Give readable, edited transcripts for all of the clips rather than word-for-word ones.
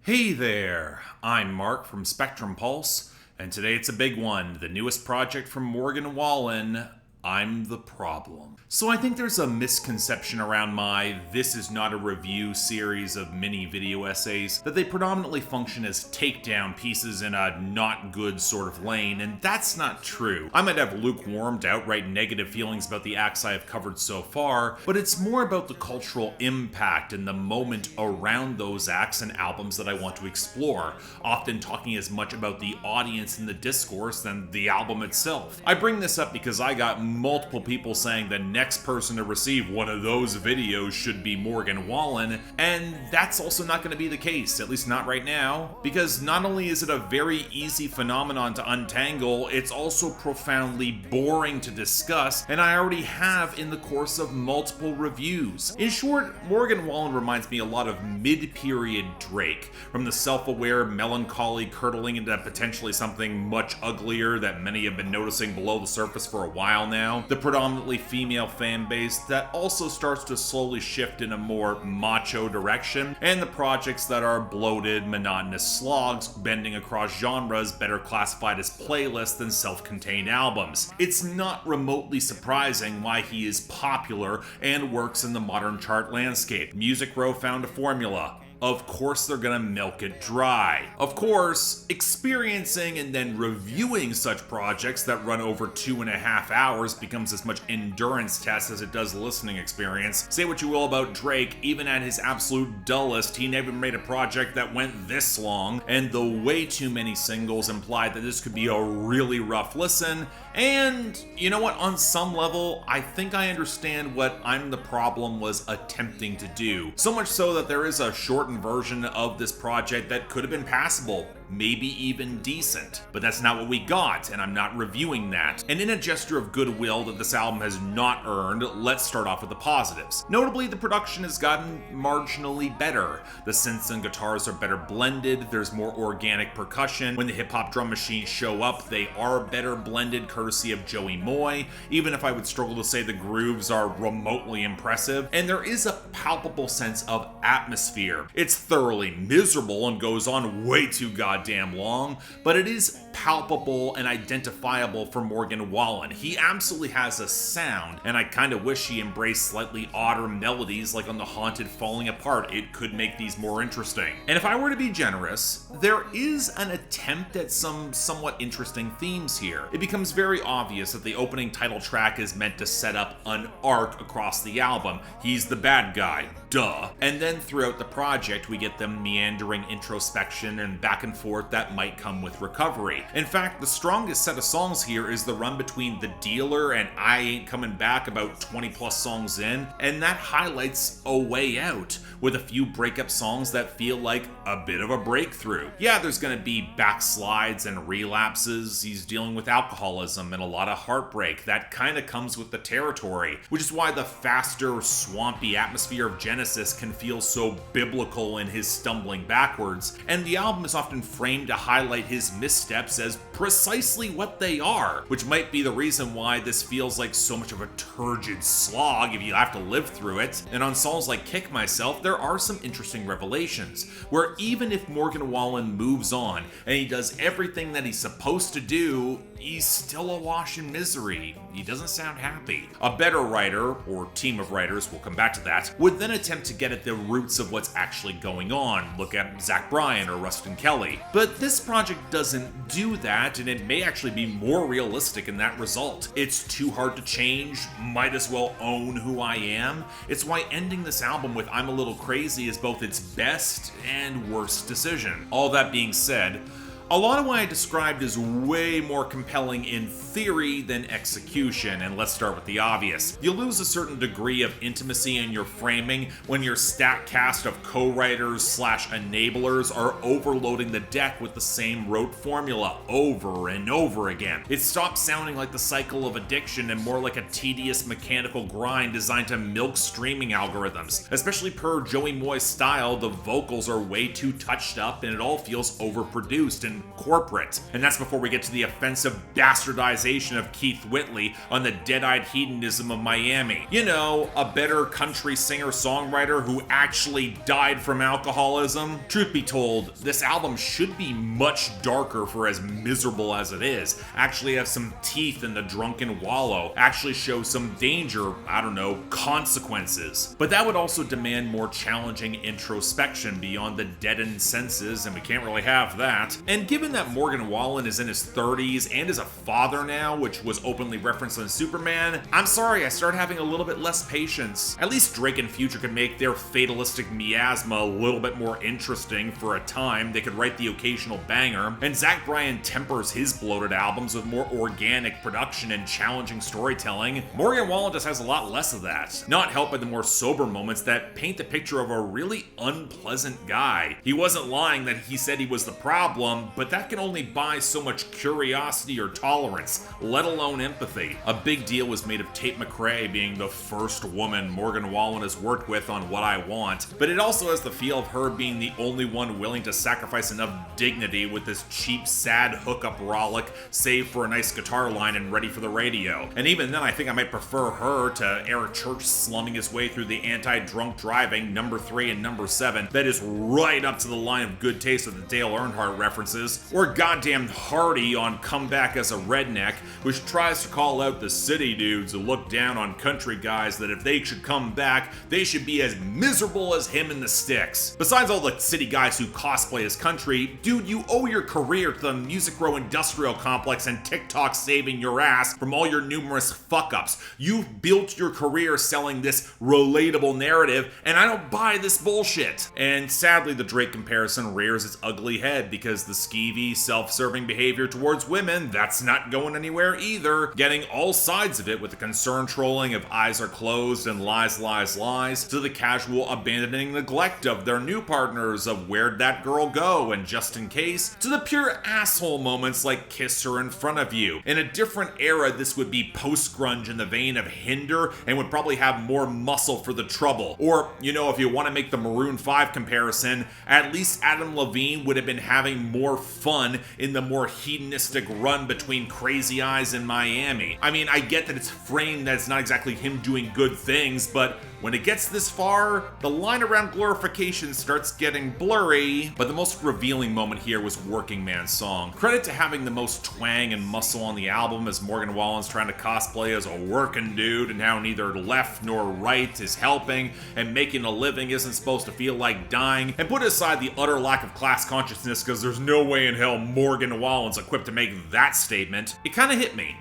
Hey there, I'm Mark from Spectrum Pulse, and today it's a big one, the newest project from Morgan Wallen, I'm the Problem. So I think there's a misconception around my This Is Not a Review series of mini video essays that they predominantly function as takedown pieces in a not good sort of lane, and that's not true. I might have lukewarm to outright negative feelings about the acts I have covered so far, but it's more about the cultural impact and the moment around those acts and albums that I want to explore, often talking as much about the audience and the discourse than the album itself. I bring this up because I got multiple people saying the next person to receive one of those videos should be Morgan Wallen, and that's also not going to be the case, at least not right now, because not only is it a very easy phenomenon to untangle, it's also profoundly boring to discuss, and I already have in the course of multiple reviews. In short, Morgan Wallen reminds me a lot of mid-period Drake, from the self-aware melancholy curdling into potentially something much uglier that many have been noticing below the surface for a while now, the predominantly female fan base that also starts to slowly shift in a more macho direction, and the projects that are bloated, monotonous slogs bending across genres better classified as playlists than self-contained albums. It's not remotely surprising why he is popular and works in the modern chart landscape. Music Row found a formula. Of course they're gonna milk it dry. Of course, experiencing and then reviewing such projects that run over 2.5 hours becomes as much endurance test as it does listening experience. Say what you will about Drake, even at his absolute dullest, he never made a project that went this long, and the way too many singles implied that this could be a really rough listen, and you know what, on some level, I think I understand what I'm the Problem was attempting to do. So much so that there is a shortened version of this project that could have been passable, maybe even decent. But that's not what we got, and I'm not reviewing that. And in a gesture of goodwill that this album has not earned, let's start off with the positives. Notably, the production has gotten marginally better. The synths and guitars are better blended, there's more organic percussion. When the hip-hop drum machines show up, they are better blended, courtesy of Joey Moy, even if I would struggle to say the grooves are remotely impressive. And there is a palpable sense of atmosphere. It's thoroughly miserable and goes on way too goddamn long, but it is palpable and identifiable for Morgan Wallen. He absolutely has a sound, and I kind of wish he embraced slightly odder melodies like on the Haunted Falling Apart. It could make these more interesting. And if I were to be generous, there is an attempt at some somewhat interesting themes here. It becomes very obvious that the opening title track is meant to set up an arc across the album. He's the bad guy, duh. And then throughout the project, we get the meandering introspection and back and forth that might come with Recovery. In fact, the strongest set of songs here is the run between The Dealer and I Ain't Coming Back, about 20 plus songs in, and that highlights A Way Out, with a few breakup songs that feel like a bit of a breakthrough. Yeah, there's gonna be backslides and relapses, he's dealing with alcoholism and a lot of heartbreak. That kinda comes with the territory, which is why the faster, swampy atmosphere of Genesis can feel so biblical in his stumbling backwards, and the album is often framed to highlight his missteps as precisely what they are, which might be the reason why this feels like so much of a turgid slog if you have to live through it. And on songs like Kick Myself, there are some interesting revelations, where even if Morgan Wallen moves on and he does everything that he's supposed to do, he's still awash in misery. He doesn't sound happy. A better writer, or team of writers, we'll come back to that, would then attempt to get at the roots of what's actually going on. Look at Zach Bryan or Rustin Kelly. But this project doesn't do that, and it may actually be more realistic in that result. It's too hard to change, might as well own who I am. It's why ending this album with I'm a Little Crazy is both its best and worst decision. All that being said, a lot of what I described is way more compelling in theory than execution, and let's start with the obvious. You lose a certain degree of intimacy in your framing when your stacked cast of co-writers slash enablers are overloading the deck with the same rote formula over and over again. It stops sounding like the cycle of addiction and more like a tedious mechanical grind designed to milk streaming algorithms. Especially per Joey Moy's style, the vocals are way too touched up and it all feels overproduced and and corporate. And that's before we get to the offensive bastardization of Keith Whitley on the dead-eyed hedonism of Miami. You know, a better country singer-songwriter who actually died from alcoholism. Truth be told, this album should be much darker for as miserable as it is. Actually have some teeth in the drunken wallow. Actually show some danger, I don't know, consequences. But that would also demand more challenging introspection beyond the deadened senses, and we can't really have that. And given that Morgan Wallen is in his 30s and is a father now, which was openly referenced on Superman, I'm sorry, I start having a little bit less patience. At least Drake and Future could make their fatalistic miasma a little bit more interesting for a time. They could write the occasional banger, and Zach Bryan tempers his bloated albums with more organic production and challenging storytelling. Morgan Wallen just has a lot less of that. Not helped by the more sober moments that paint the picture of a really unpleasant guy. He wasn't lying that he said he was the problem, but that can only buy so much curiosity or tolerance, let alone empathy. A big deal was made of Tate McRae being the first woman Morgan Wallen has worked with on What I Want, but it also has the feel of her being the only one willing to sacrifice enough dignity with this cheap, sad hookup rollick, save for a nice guitar line and ready for the radio. And even then, I think I might prefer her to Eric Church slumming his way through the anti-drunk driving number 3 and number 7 that is right up to the line of good taste with the Dale Earnhardt references, or goddamn Hardy on Come Back as a Redneck, which tries to call out the city dudes who look down on country guys that if they should come back, they should be as miserable as him in the sticks. Besides all the city guys who cosplay as country, dude, you owe your career to the Music Row Industrial Complex and TikTok saving your ass from all your numerous fuck-ups. You've built your career selling this relatable narrative, and I don't buy this bullshit. And sadly, the Drake comparison rears its ugly head because the skeevy, self-serving behavior towards women, that's not going anywhere either. Getting all sides of it with the concerned trolling of eyes are closed and lies, lies, lies, to the casual abandoning neglect of their new partners of where'd that girl go and just in case, to the pure asshole moments like kiss her in front of you. In a different era, this would be post-grunge in the vein of Hinder and would probably have more muscle for the trouble. Or, you know, if you want to make the Maroon 5 comparison, at least Adam Levine would have been having more fun in the more hedonistic run between Crazy Eyes and Miami. I mean, I get that it's framed that it's not exactly him doing good things, but when it gets this far, the line around glorification starts getting blurry. But the most revealing moment here was Working Man's song. Credit to having the most twang and muscle on the album, as Morgan Wallen's trying to cosplay as a working dude and how neither left nor right is helping, and making a living isn't supposed to feel like dying. And put aside the utter lack of class consciousness, because there's no way in hell Morgan Wallen's equipped to make that statement, it kind of hit me.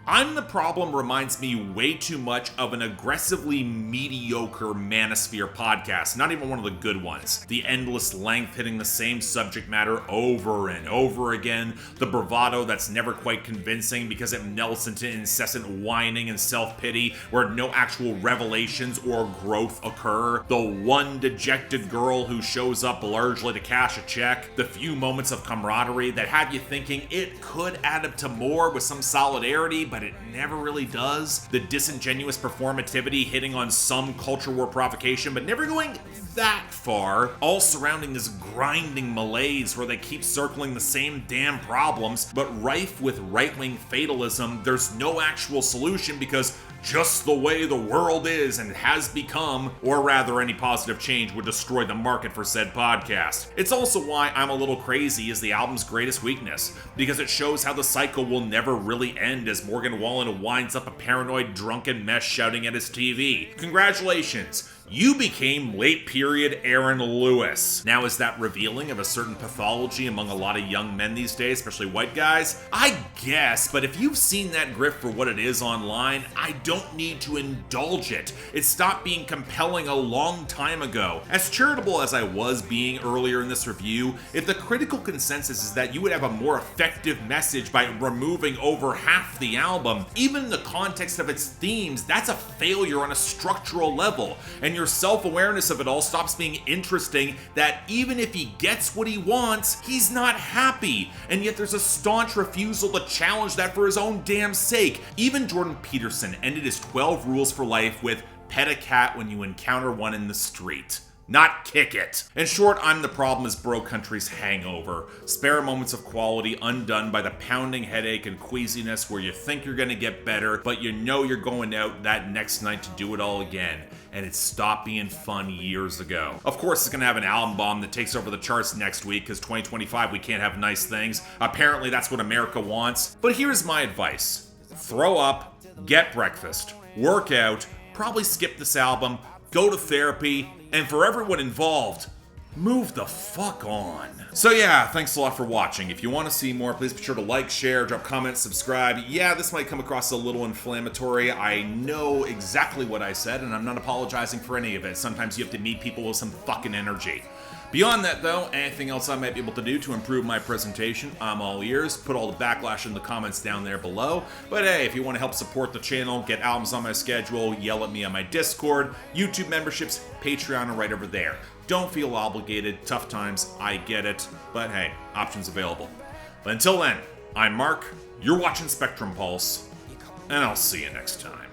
I'm the Problem reminds me way too much of an aggressively mediocre Manosphere podcast, not even one of the good ones. The endless length hitting the same subject matter over and over again, the bravado that's never quite convincing because it melts into incessant whining and self-pity where no actual revelations or growth occur, the one dejected girl who shows up largely to cash a check, the few moments of camaraderie that have you thinking it could add up to more with some solidarity, but it never really does. The disingenuous performativity hitting on some culture war provocation, but never going that far, all surrounding this grinding malaise where they keep circling the same damn problems, but rife with right-wing fatalism. There's no actual solution because just the way the world is and has become, or rather any positive change would destroy the market for said podcast. It's also why I'm a Little Crazy is the album's greatest weakness, because it shows how the cycle will never really end as Morgan Wallen winds up a paranoid drunken mess shouting at his TV. Congratulations! You became late period Aaron Lewis. Now, is that revealing of a certain pathology among a lot of young men these days, especially white guys? I guess, but if you've seen that grift for what it is online, I don't need to indulge it. It stopped being compelling a long time ago. As charitable as I was being earlier in this review, if the critical consensus is that you would have a more effective message by removing over half the album, even in the context of its themes, that's a failure on a structural level. And your self-awareness of it all stops being interesting, that even if he gets what he wants, he's not happy. And yet there's a staunch refusal to challenge that for his own damn sake. Even Jordan Peterson ended his 12 rules for life with "pet a cat when you encounter one in the street." not kick it. In short, I'm the problem is bro country's hangover. Spare moments of quality undone by the pounding headache and queasiness where you think you're gonna get better, but you know you're going out that next night to do it all again. And it stopped being fun years ago. Of course, it's gonna have an album bomb that takes over the charts next week, because 2025 we can't have nice things. Apparently that's what America wants. But here's my advice. Throw up, get breakfast, work out, probably skip this album, go to therapy, and for everyone involved, move the fuck on. So yeah, thanks a lot for watching. If you want to see more, please be sure to like, share, drop comments, subscribe. Yeah, this might come across a little inflammatory. I know exactly what I said, and I'm not apologizing for any of it. Sometimes you have to meet people with some fucking energy. Beyond that though, anything else I might be able to do to improve my presentation, I'm all ears. Put all the backlash in the comments down there below. But hey, if you want to help support the channel, get albums on my schedule, yell at me on my Discord, YouTube memberships, Patreon are right over there. Don't feel obligated, tough times, I get it, but hey, options available. But until then, I'm Mark, you're watching Spectrum Pulse, and I'll see you next time.